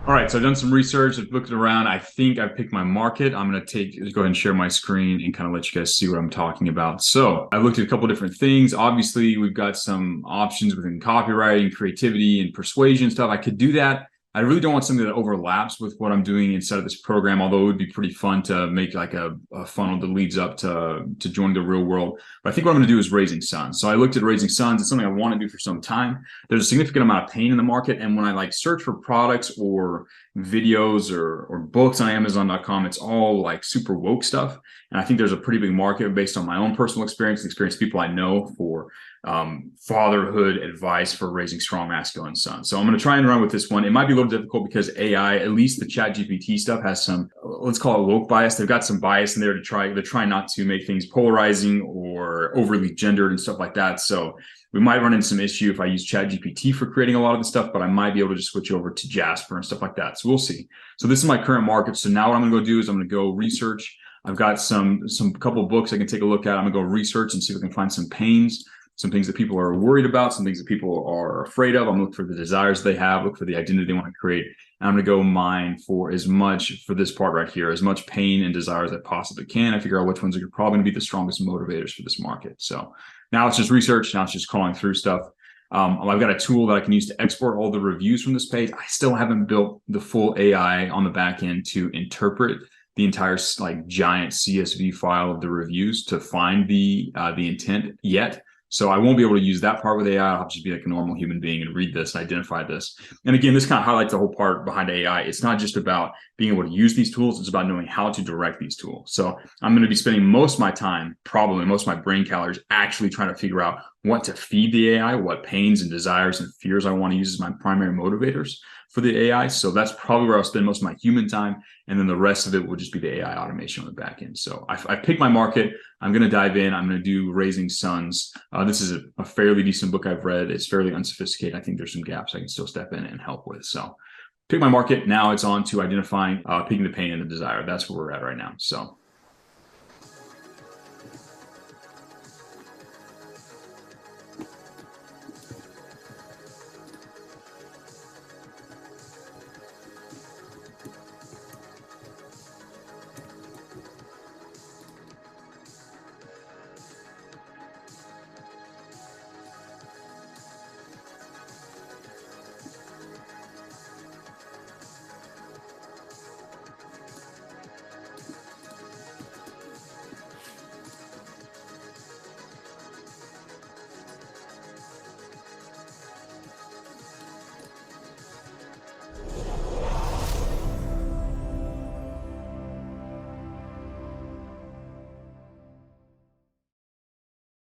All right, so I've done some research. I've looked around. I think I've picked my market. I'm going to go ahead and share my screen and kind of let you guys see what I'm talking about. So I looked at a couple different things. Obviously, we've got some options within copywriting, creativity, and persuasion stuff. I could do that. I really don't want something that overlaps with what I'm doing inside of this program, although it would be pretty fun to make like a funnel that leads up to join the real world. But I think what I'm going to do is raising sons. So I looked at raising sons. It's something I want to do for some time. There's a significant amount of pain in the market. And when I like search for products or videos or books on Amazon.com, it's all like super woke stuff. And I think there's a pretty big market based on my own personal experience, the experience of people I know for fatherhood advice for raising strong masculine sons. So I'm going to try and run with this one. It might be a little difficult because AI, at least the chat GPT stuff, has some, let's call it woke bias. They've got some bias in there they're trying not to make things polarizing or overly gendered and stuff like that. So we might run into some issue if I use chat GPT for creating a lot of the stuff, but I might be able to just switch over to Jasper and stuff like that. So we'll see. So this is my current market. So now what I'm going to go do is I'm going to go research. I've got some couple books I can take a look at. I'm going to go research and see if I can find some pains, some things that people are worried about, some things that people are afraid of. I'm looking for the desires they have, look for the identity they want to create. And I'm going to go mine for as much, for this part right here, as much pain and desire as I possibly can. I figure out which ones are probably going to be the strongest motivators for this market. So now it's just research. Now it's just crawling through stuff. I've got a tool that I can use to export all the reviews from this page. I still haven't built the full AI on the back end to interpret the entire like giant CSV file of the reviews to find the intent yet. So I won't be able to use that part with AI. I'll have to just be like a normal human being and read this and identify this. And again, this kind of highlights the whole part behind AI. It's not just about being able to use these tools. It's about knowing how to direct these tools. So I'm going to be spending most of my time, probably most of my brain calories, actually trying to figure out what to feed the AI, what pains and desires and fears I want to use as my primary motivators for the AI. So that's probably where I'll spend most of my human time. And then the rest of it will just be the AI automation on the back end. So I picked my market. I'm going to dive in. I'm going to do Raising Sons. This is a fairly decent book I've read. It's fairly unsophisticated. I think there's some gaps I can still step in and help with. So pick my market. Now it's on to identifying, picking the pain and the desire. That's where we're at right now. So